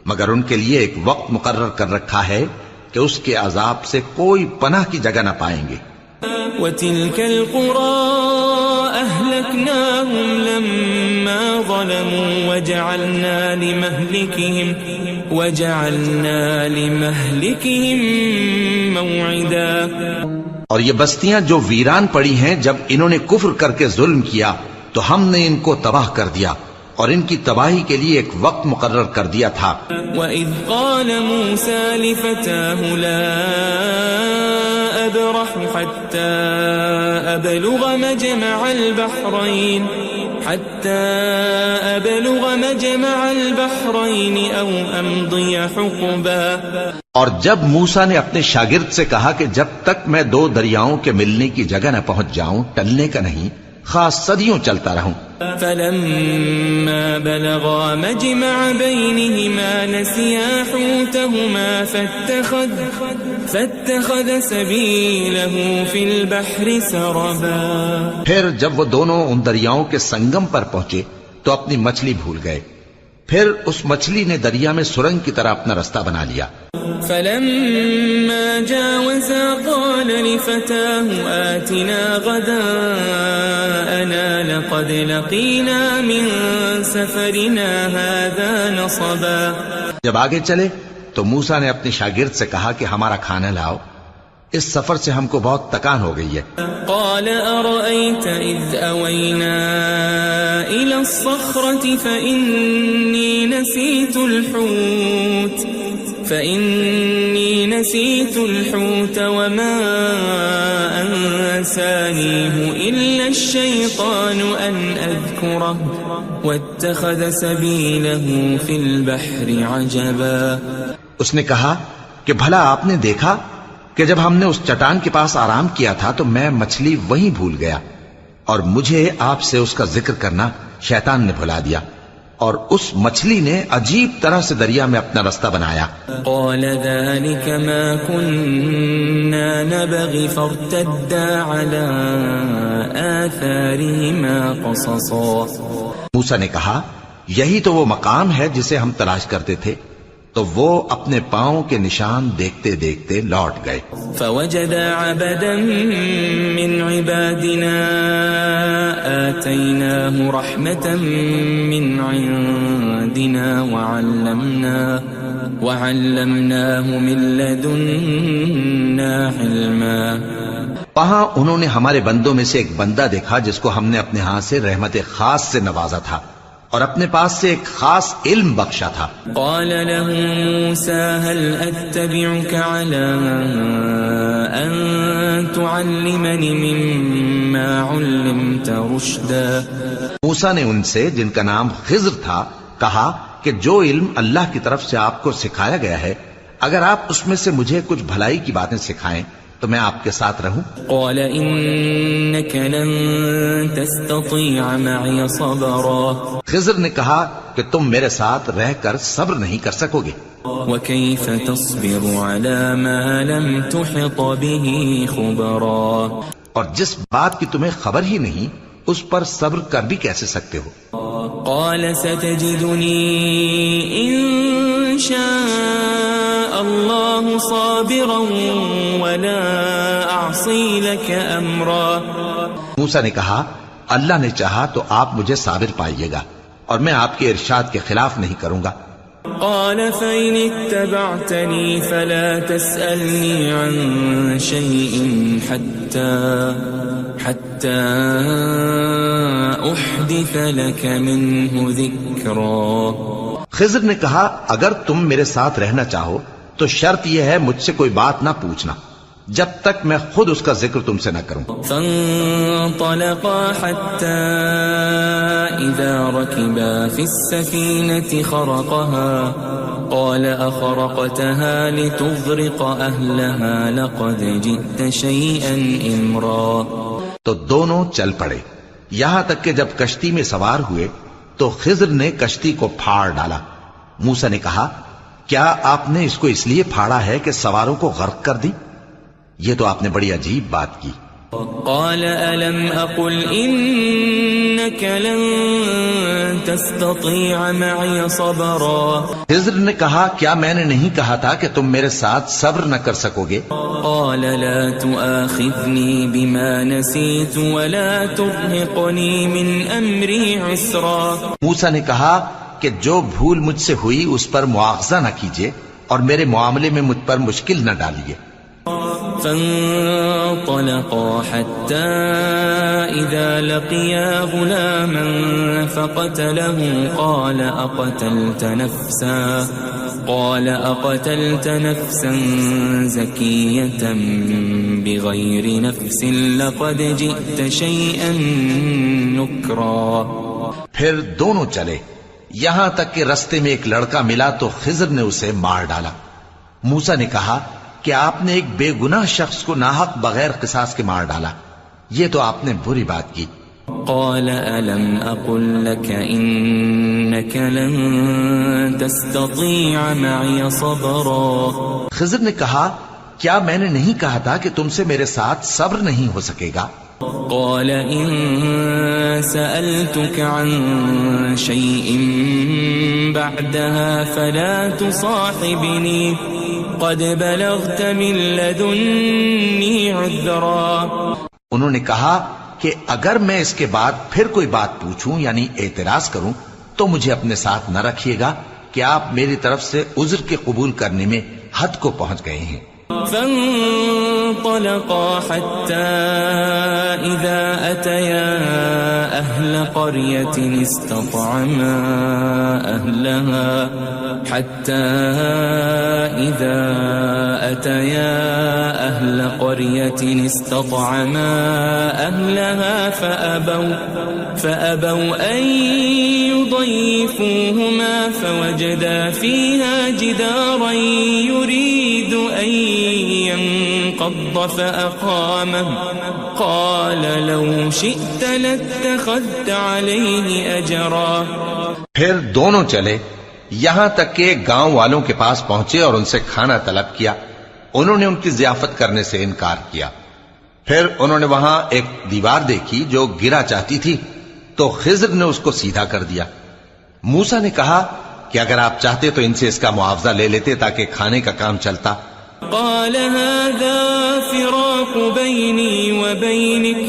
مگر ان کے لیے ایک وقت مقرر کر رکھا ہے کہ اس کے عذاب سے کوئی پناہ کی جگہ نہ پائیں گے. وَتِلْكَ الْقُرَىٰ أَهْلَكْنَاهُمْ لَمَّا ظَلَمُوا وَجَعَلْنَا لِمَهْلِكِهِمْ مَوْعِدًا. اور یہ بستیاں جو ویران پڑی ہیں جب انہوں نے کفر کر کے ظلم کیا تو ہم نے ان کو تباہ کر دیا اور ان کی تباہی کے لیے ایک وقت مقرر کر دیا تھا. وَإِذْ قَالَ مُوسَى لِفَتَاهُ لَا أَبْرَحُ حَتَّى أَبْلُغَ مَجْمَعَ الْبَحْرَيْنِ أَوْ أَمْضِيَ حُقُبًا. اور جب موسیٰ نے اپنے شاگرد سے کہا کہ جب تک میں دو دریاؤں کے ملنے کی جگہ نہ پہنچ جاؤں ٹلنے کا نہیں خاص صدیوں چلتا رہوں. فَلَمَّا بَلَغَا مَجْمَعَ بَيْنِهِمَا نَسِيَا حُوتَهُمَا فَاتَّخَذَ سَبِيلَهُ فِي الْبَحْرِ سَرَبًا. پھر جب وہ دونوں ان دریاؤں کے سنگم پر پہنچے تو اپنی مچھلی بھول گئے. پھر اس مچھلی نے دریا میں سرنگ کی طرح اپنا رستہ بنا لیا. فَلَمَّا جَاوَزَا قَالَ لِفَتَاهُ آتِنَا غَدَاءَنَا لَقَدْ لَقِينَا مِن سَفَرِنَا هَذَا نَصَبًا. جب آگے چلے تو موسیٰ نے اپنے شاگرد سے کہا کہ ہمارا کھانا لاؤ اس سفر سے ہم کو بہت تکان ہو گئی ہے. قال أرأيت إذ أوينا إلى الصخرة فإني نسيت الحوت وما أنسانيه إلا الشيطان أن أذكره واتخذ سبيله في البحر عجبا. اس نے کہا کہ بھلا آپ نے دیکھا کہ جب ہم نے اس چٹان کے پاس آرام کیا تھا تو میں مچھلی وہیں بھول گیا اور مجھے آپ سے اس کا ذکر کرنا شیطان نے بھلا دیا، اور اس مچھلی نے عجیب طرح سے دریا میں اپنا رستہ بنایا۔ قال ذلك ما كنا نبغي فارتدا على آثارهما قصصا۔ موسیٰ نے کہا یہی تو وہ مقام ہے جسے ہم تلاش کرتے تھے، تو وہ اپنے پاؤں کے نشان دیکھتے دیکھتے لوٹ گئے۔ فوجد عبدا من عبادنا آتيناه رحمة من عندنا وعلمناه من لدنا علما۔ وہاں انہوں نے ہمارے بندوں میں سے ایک بندہ دیکھا جس کو ہم نے اپنے ہاں سے رحمت خاص سے نوازا تھا اور اپنے پاس سے ایک خاص علم بخشا تھا۔ قال له موسى هل أتبعك على أن تعلمني مما علمت رشدا۔ موسیٰ نے ان سے جن کا نام خضر تھا کہا کہ جو علم اللہ کی طرف سے آپ کو سکھایا گیا ہے، اگر آپ اس میں سے مجھے کچھ بھلائی کی باتیں سکھائیں تو میں آپ کے ساتھ رہوں۔ قال إنك لن تستطيع معي صبرا۔ خضر نے کہا کہ تم میرے ساتھ رہ کر صبر نہیں کر سکو گے۔ وكيف تصبر على ما لم تحط به خبرا۔ اور جس بات کی تمہیں خبر ہی نہیں اس پر صبر کر بھی کیسے سکتے ہو؟ قال ستجدني إن شاء الله صابرا ولا أعصي لك أمرا۔ موسیٰ نے کہا اللہ نے چاہا تو آپ مجھے صابر پائیے گا اور میں آپ کے ارشاد کے خلاف نہیں کروں گا۔ قال فإن اتبعتني فلا تسألني عن شيء حتى أحدث لك منه ذكرا۔ خضر نے کہا اگر تم میرے ساتھ رہنا چاہو تو شرط یہ ہے مجھ سے کوئی بات نہ پوچھنا جب تک میں خود اس کا ذکر تم سے نہ کروں۔ فانطلقا حتى إذا ركبا في السفينة خرقها قال أخرقتها لتغرق أهلها لقد جئت شيئا إمرا۔ تو دونوں چل پڑے یہاں تک کہ جب کشتی میں سوار ہوئے تو خضر نے کشتی کو پھاڑ ڈالا۔ موسیٰ نے کہا کیا آپ نے اس کو اس لیے پھاڑا ہے کہ سواروں کو غرق کر دی؟ یہ تو آپ نے بڑی عجیب بات کی۔ قال ألم أقل إنك لن تستطيع معي صبرا۔ خضر نے کہا کیا میں نے نہیں کہا تھا کہ تم میرے ساتھ صبر نہ کر سکو گے؟ قال لا تؤاخذني بما نسيت ولا ترهقني من أمري عسرا۔ موسیٰ نے کہا کہ جو بھول مجھ سے ہوئی اس پر مواخذہ نہ کیجیے اور میرے معاملے میں مجھ پر مشکل نہ ڈالیے۔ فانطلقا حتى إذا لقيا غلاما فقتله قال أقتلت نفسا زكية بغير نفس لقد جئت شيئا نكرا۔ پھر دونوں چلے یہاں تک کہ رستے میں ایک لڑکا ملا تو خضر نے اسے مار ڈالا۔ موسیٰ نے کہا کہ آپ نے ایک بے گناہ شخص کو ناحق بغیر قصاص کے مار ڈالا، یہ تو آپ نے بری بات کی۔ قال ألم أقل لك إنك لن تستطيع معي صبرا۔ خضر نے کہا کیا میں نے نہیں کہا تھا کہ تم سے میرے ساتھ صبر نہیں ہو سکے گا؟ قال إن سألتك عن شيء بعدها فلا تصاحبني قد بلغت من لدني عذرا۔ انہوں نے کہا کہ اگر میں اس کے بعد پھر کوئی بات پوچھوں یعنی اعتراض کروں تو مجھے اپنے ساتھ نہ رکھیے گا کہ آپ میری طرف سے عذر کے قبول کرنے میں حد کو پہنچ گئے ہیں۔ فانطلقا حتى إذا أتيا أهل قرية استطعما أهلها فأبوا أن يضيفوهما فوجدا فيها جدارا يريد أن انقض فأقامه قال لو شئت لاتخذت عليه أجرا. پھر دونوں چلے یہاں تک کہ گاؤں والوں کے پاس پہنچے اور ان سے کھانا طلب کیا. انہوں نے ان کی ضیافت کرنے سے انکار کیا. پھر انہوں نے وہاں ایک دیوار دیکھی جو گرا چاہتی تھی تو خضر نے اس کو سیدھا کر دیا. موسیٰ نے کہا کہ اگر آپ چاہتے تو ان سے اس کا معاوضہ لے لیتے تاکہ کھانے کا کام چلتا. قال هذا فراق بيني وبينك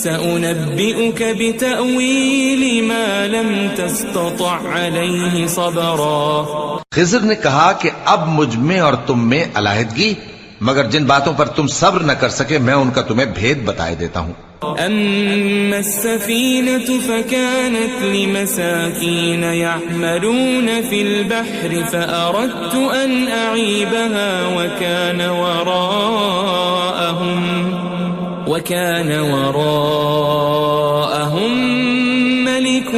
سأنبئك بتأويل ما لم تستطع عليه صبرا. خضر نے کہا کہ اب مجھ میں اور تم میں علیحدگی، مگر جن باتوں پر تم صبر نہ کر سکے میں ان کا تمہیں بھید بتائے دیتا ہوں. أما السفينة فكانت لمساكين يعملون في البحر فأردت أن أعيبها وكان وراءهم ملك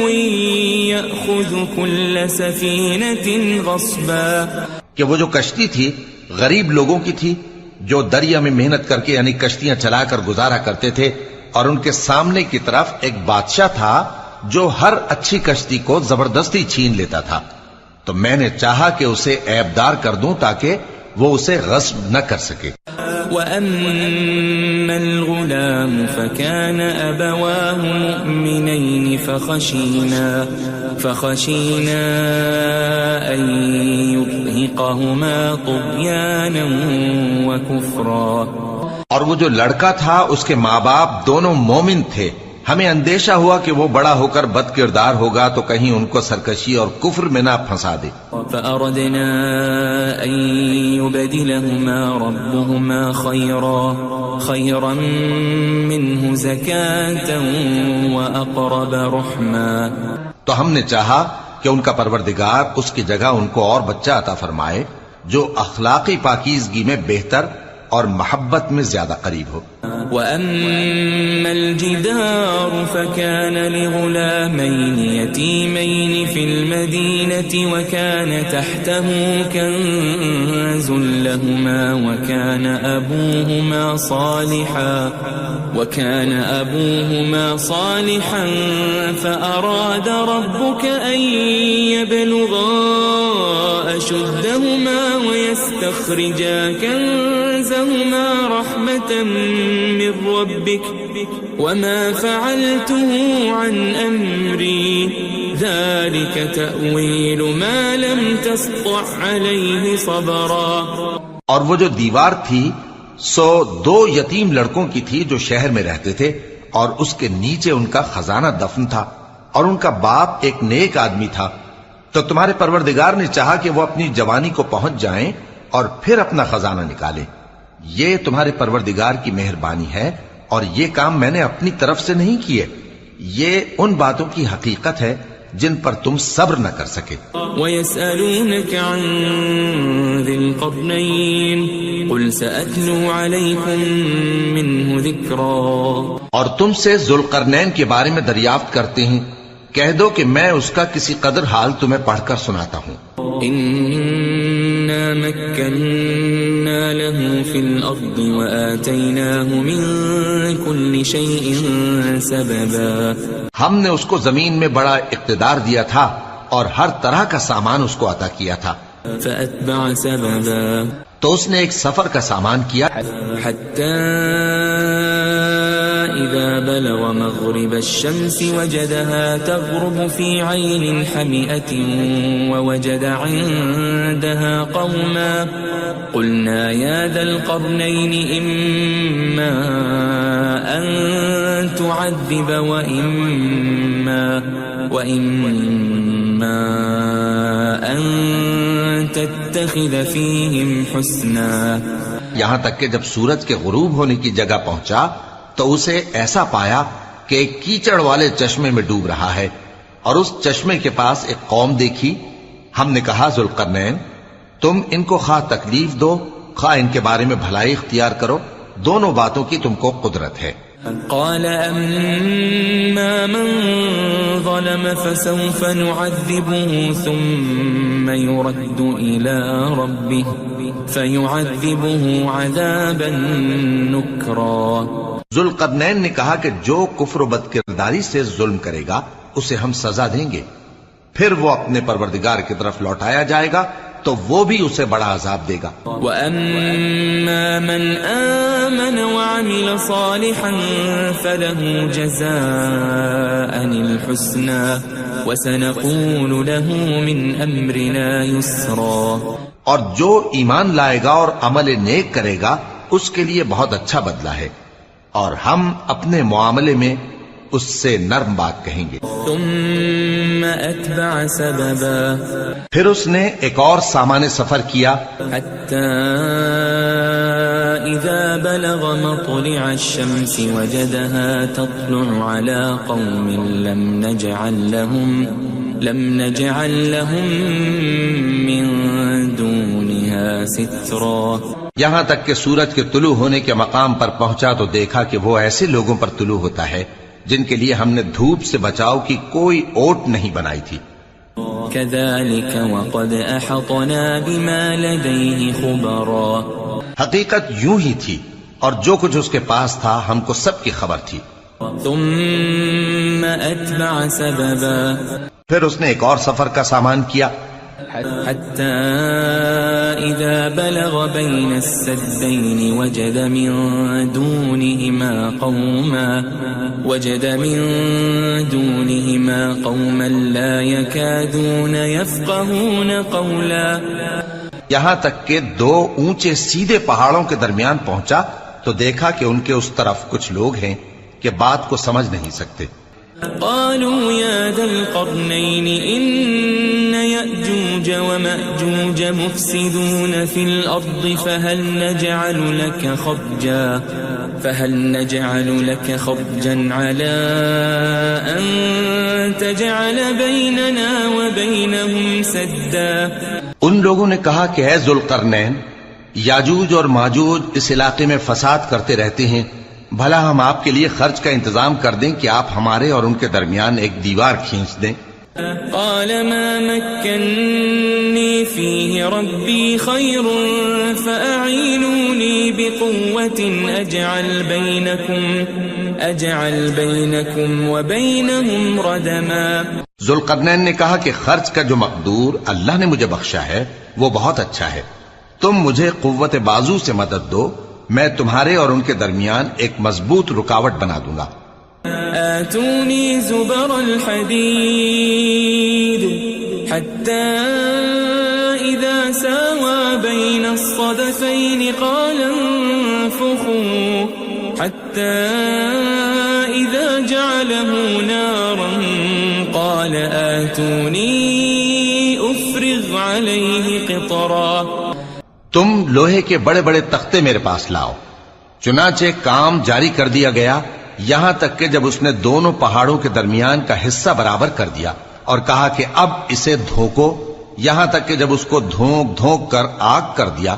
يأخذ كل سفينة غصبا. کہ وہ جو کشتی تھی غریب لوگوں کی تھی جو دریا میں محنت کر کے یعنی کشتیاں چلا کر گزارا کرتے تھے، اور ان کے سامنے کی طرف ایک بادشاہ تھا جو ہر اچھی کشتی کو زبردستی چھین لیتا تھا. تو میں نے چاہا کہ اسے عیبدار کر دوں تاکہ وہ اسے غصب نہ کر سکے. وَأَمَّا الْغُلَامُ فَكَانَ أَبَوَاهُ مُؤْمِنَيْنِ فَخَشِينَا أَن يُرْهِقَهُمَا طُغْيَانًا وَكُفْرًا. اور وہ جو لڑکا تھا اس کے ماں باپ دونوں مومن تھے. ہمیں اندیشہ ہوا کہ وہ بڑا ہو کر بد کردار ہوگا تو کہیں ان کو سرکشی اور کفر میں نہ پھنسا دے. فأردنا أن يبدلهما ربهما خيرا منه زكاة وأقرب رحما. تو ہم نے چاہا کہ ان کا پروردگار اس کی جگہ ان کو اور بچہ عطا فرمائے جو اخلاقی پاکیزگی میں بہتر اور محبت میں زیادہ قریب ہو. وَأَمَّا الْجِدَارُ فَكَانَ لِغُلَامَيْنِ يَتِيمَيْنِ فِي الْمَدِينَةِ وَكَانَ تَحْتَهُ كَنزٌ لَهُمَا وَكَانَ أَبُوهُمَا صَالِحًا فَأَرَادَ رَبُّكَ أَن يَبْلُغَا أَشُدَّهُمَا وَيَسْتَخْرِجَا كَنزَهُمَا رَحْمَةً من ربك وما فعلته عن أمري ذلك تأويل ما لم تسطع عليه صبرا. اور وہ جو دیوار تھی سو دو یتیم لڑکوں کی تھی جو شہر میں رہتے تھے اور اس کے نیچے ان کا خزانہ دفن تھا اور ان کا باپ ایک نیک آدمی تھا. تو تمہارے پروردگار نے چاہا کہ وہ اپنی جوانی کو پہنچ جائیں اور پھر اپنا خزانہ نکالے. یہ تمہارے پروردگار کی مہربانی ہے اور یہ کام میں نے اپنی طرف سے نہیں کیے. یہ ان باتوں کی حقیقت ہے جن پر تم صبر نہ کر سکے. وَيَسْأَلُونَكَ عَنْ ذِي الْقَرْنَيْنِ قُلْ سَأَتْلُو عَلَيْكُمْ مِنْهُ ذِكْرًا. اور تم سے ذوالقرنین کے بارے میں دریافت کرتے ہیں، کہہ دو کہ میں اس کا کسی قدر حال تمہیں پڑھ کر سناتا ہوں. إِنَّا مَكَّنَّا لَهُ فِي الْأَرْضِ وَآتَيْنَاهُ مِن كُلِّ شَيْءٍ سَبَبًا. ہم نے اس کو زمین میں بڑا اقتدار دیا تھا اور ہر طرح کا سامان اس کو عطا کیا تھا. فَأَتْبَعَ سَبَبًا. تو اس نے ایک سفر کا سامان کیا حَتَّى إِذَا بَلَغَ مَغْرِبَ الشَّمْسِ وَجَدَهَا تَغْرُبُ فِي عَيْنٍ حَمِئَةٍ وَوَجَدَ عِندَهَا قَوْمًا قُلْنَا يَا ذَا الْقَرْنَيْنِ إِمَّا أَن تُعَذِّبَ وَإِمَّا أَن تَتَّخِذَ فِيهِمْ حُسْنًا. یہاں تک کہ جب سورج کے غروب ہونے کی جگہ پہنچا تو اسے ایسا پایا کہ ایک کیچڑ والے چشمے میں ڈوب رہا ہے اور اس چشمے کے پاس ایک قوم دیکھی. ہم نے کہا ذوالقرنین تم ان کو خواہ تکلیف دو خواہ ان کے بارے میں بھلائی اختیار کرو، دونوں باتوں کی تم کو قدرت ہے. قال أما من ظلم فسوف نعذبه ثم يرد إلى فيعذبه عذابا نكرا. ذوالقرنین نے کہا کہ جو کفر و بد کرداری سے ظلم کرے گا اسے ہم سزا دیں گے، پھر وہ اپنے پروردگار کی طرف لوٹایا جائے گا تو وہ بھی اسے بڑا عذاب دے گا. وَأَمَّا مَنْ آمَنَ وَعَمِلَ صَالِحًا فَلَهُ جَزَاءً الْحُسْنَى وَسَنَقُولُ لَهُ مِنْ أَمْرِنَا يُسْرًا. اور جو ایمان لائے گا اور عمل نیک کرے گا اس کے لیے بہت اچھا بدلہ ہے، اور ہم اپنے معاملے میں اس سے نرم بات کہیں گے. ثم أتبع سببا. پھر اس نے ایک اور سامان سفر کیا حتى إذا بلغ مطلع الشمس وجدها تطلع على قوم لم نجعل لهم من دونها سترا. یہاں تک کہ سورج کے طلوع ہونے کے مقام پر پہنچا تو دیکھا کہ وہ ایسے لوگوں پر طلوع ہوتا ہے جن کے لیے ہم نے دھوپ سے بچاؤ کی کوئی اوٹ نہیں بنائی تھی. كذلك وقد أحطنا بما لديه خبرا. حقیقت یوں ہی تھی اور جو کچھ اس کے پاس تھا ہم کو سب کی خبر تھی. ثم أتبع سببا. پھر اس نے ایک اور سفر کا سامان کیا حتى إذا بلغ بين السدين وجد من دونهما قوما لا يكادون يفقهون قولا. یہاں تک کہ دو اونچے سیدھے پہاڑوں کے درمیان پہنچا تو دیکھا کہ ان کے اس طرف کچھ لوگ ہیں کہ بات کو سمجھ نہیں سکتے. قالوا يا ذا القرنين إن يأجوج ومأجوج مفسدون في الأرض فهل نجعل لك خرجا على أن تجعل بيننا وبينهم سدا. ان لوگوں نے کہا کہ اے ذوالقرنین، یاجوج اور ماجوج اس علاقے میں فساد کرتے رہتے ہیں، بھلا ہم آپ کے لیے خرچ کا انتظام کر دیں کہ آپ ہمارے اور ان کے درمیان ایک دیوار کھینچ دیں. قال ما مكنني فيه ربي خير فأعينوني بقوة أجعل بينكم وبينهم ردما. ذوالقرنین نے کہا کہ خرچ کا جو مقدور اللہ نے مجھے بخشا ہے وہ بہت اچھا ہے، تم مجھے قوت بازو سے مدد دو، میں تمہارے اور ان کے درمیان ایک مضبوط رکاوٹ بنا دوں گا. آتوني زبر الحديد حتى إذا ساوى بين الصدفين قال انفخوا حتى إذا جعله نارا قال آتوني أفرغ عليه قطرا. تم لوہے کے بڑے بڑے تختے میرے پاس لاؤ. چنانچہ کام جاری کر دیا گیا یہاں تک کہ جب اس نے دونوں پہاڑوں کے درمیان کا حصہ برابر کر دیا اور کہا کہ اب اسے دھوکو، یہاں تک کہ جب اس کو دھونک دھونک کر آگ کر دیا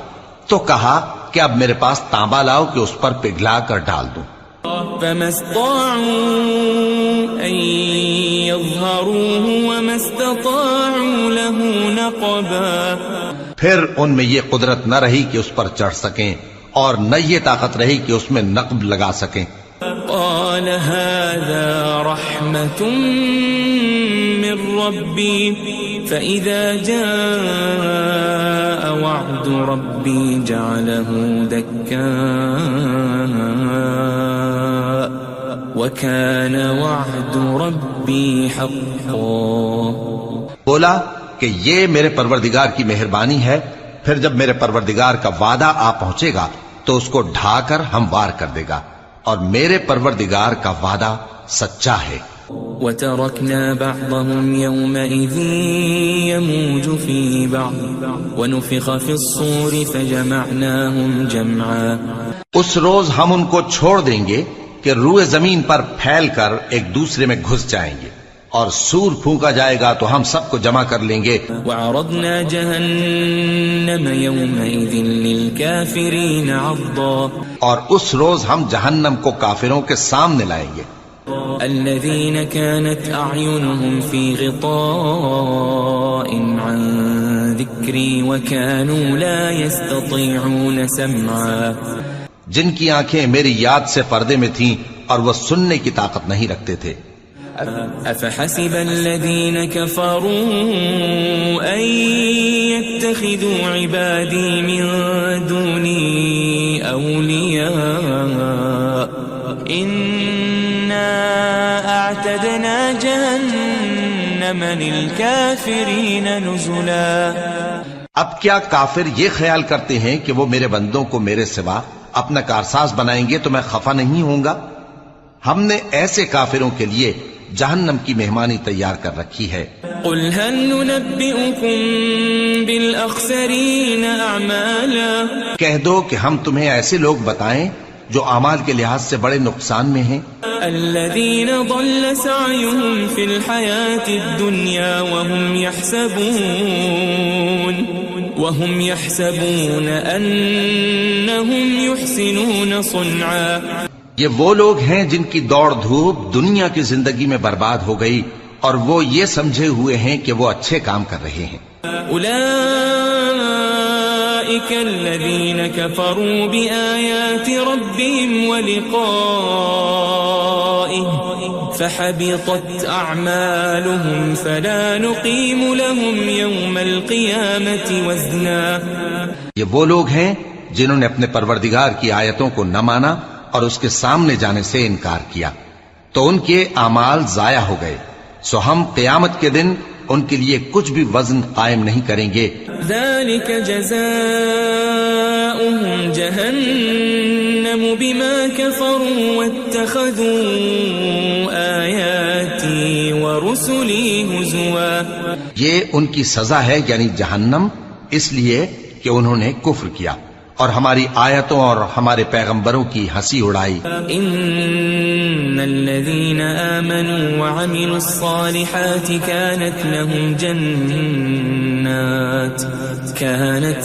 تو کہا کہ اب میرے پاس تانبا لاؤ کہ اس پر پگھلا کر ڈال دوں. فما استطاعوا أن يظهروه وما استطاعوا له نقبا. پھر ان میں یہ قدرت نہ رہی کہ اس پر چڑھ سکیں اور نہ یہ طاقت رہی کہ اس میں نقب لگا سکیں. قال هذا رحمة من ربي فإذا جاء وعد ربي جعله دكاء وكان وعد ربي حقا. بولا کہ یہ میرے پروردگار کی مہربانی ہے، پھر جب میرے پروردگار کا وعدہ آ پہنچے گا تو اس کو ڈھا کر ہموار کر دے گا، اور میرے پروردگار کا وعدہ سچا ہے. وَتَرَكْنَا بَعْضَهُمْ يَوْمَئِذٍ يَمُوجُ فِي بَعْضٍ وَنُفِخَ فِي الصُّورِ فَجَمَعْنَاهُمْ جَمْعًا. اس روز ہم ان کو چھوڑ دیں گے کہ روئے زمین پر پھیل کر ایک دوسرے میں گھس جائیں گے، اور سور پھونکا جائے گا تو ہم سب کو جمع کر لیں گے. وَعَرَضْنَا جَهَنَّمَ يَوْمَئِذٍ لِلْكَافِرِينَ عَرْضًا. اور اس روز ہم جہنم کو کافروں کے سامنے لائیں گے. الذين كانت أعينهم في غطاء عن ذكري وكانوا لا يستطيعون سمعا جن کی آنکھیں میری یاد سے پردے میں تھیں اور وہ سننے کی طاقت نہیں رکھتے تھے. أفحسب الذين كفروا أن يتخذوا عبادي من دوني أولياء إنا أعتدنا جهنم للكافرين نزلا. اب کیا کافر یہ خیال کرتے ہیں کہ وہ میرے بندوں کو میرے سوا اپنا کارساز بنائیں گے تو میں خفا نہیں ہوں گا؟ ہم نے ایسے کافروں کے لیے جہنم کی مہمانی تیار کر رکھی ہے. قل هل ننبئكم بالأخسرين أعمالا. کہہ دو کہ ہم تمہیں ایسے لوگ بتائیں جو اعمال کے لحاظ سے بڑے نقصان میں ہیں. الذين ضل سعيهم في الحياة الدنيا وهم يحسبون أنهم يحسنون صنعا. یہ وہ لوگ ہیں جن کی دوڑ دھوپ دنیا کی زندگی میں برباد ہو گئی اور وہ یہ سمجھے ہوئے ہیں کہ وہ اچھے کام کر رہے ہیں. أولئك الذين كفروا بآيات ربهم ولقائه فحبطت أعمالهم فلا نقيم لهم يوم القيامة وزنا. یہ وہ لوگ ہیں جنہوں نے اپنے پروردگار کی آیتوں کو نہ مانا اور اس کے سامنے جانے سے انکار کیا تو ان کے اعمال ضائع ہو گئے، سو ہم قیامت کے دن ان کے لیے کچھ بھی وزن قائم نہیں کریں گے. ذلك جزاؤهم جهنم بما كفروا واتخذوا آياتي ورسلي هزوا. یہ ان کی سزا ہے یعنی جہنم، اس لیے کہ انہوں نے کفر کیا اور ہماری آیتوں اور ہمارے پیغمبروں کی ہنسی اڑائی. ان الذين آمنوا وعملوا الصالحات كانت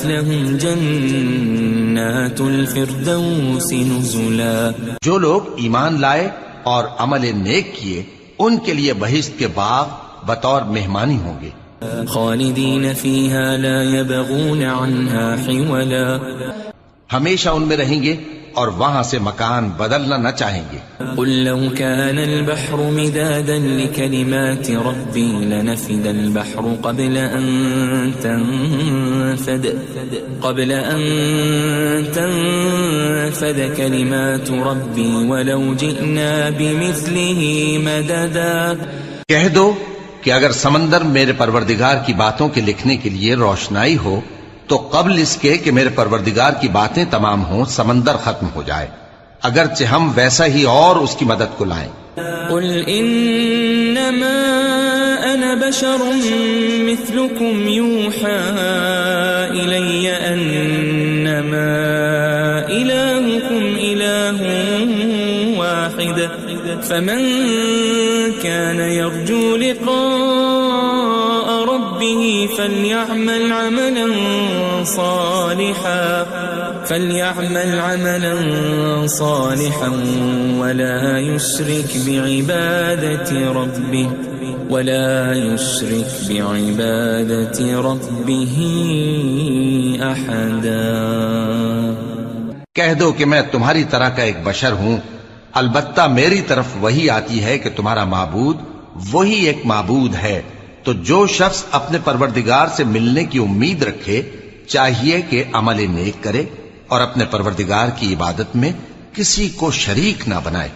لهم جنات الفردوس نزلا. جو لوگ ایمان لائے اور عمل نیک کیے ان کے لیے بہشت کے باغ بطور مہمانی ہوں گے. خالدین فیہا لا یبغون عنہا حولا. ہمیشہ ان میں رہیں گے اور وہاں سے مکان بدلنا نہ چاہیں گے. قل لو كان البحر مدادا لكلمات ربي لنفد البحر قبل أن تنفد كلمات ربي ولو جئنا بمثله مددا. کہہ دو کہ اگر سمندر میرے پروردگار کی باتوں کے لکھنے کے لیے روشنائی ہو تو قبل اس کے کہ میرے پروردگار کی باتیں تمام ہوں سمندر ختم ہو جائے، اگرچہ ہم ویسا ہی اور اس کی مدد کو لائیں. قل انما انا بشر مثلكم يوحى الي انما الهكم اله واحد فمن كان يرجو لقاء ربه فليعمل عملا صالحا ولا يشرك بعبادة ربه أحدا. کہہ دو کہ میں تمہاری طرح کا ایک بشر ہوں، البتہ میری طرف وہی آتی ہے کہ تمہارا معبود وہی ایک معبود ہے. تو جو شخص اپنے پروردگار سے ملنے کی امید رکھے چاہیے کہ عمل نیک کرے اور اپنے پروردگار کی عبادت میں کسی کو شریک نہ بنائے.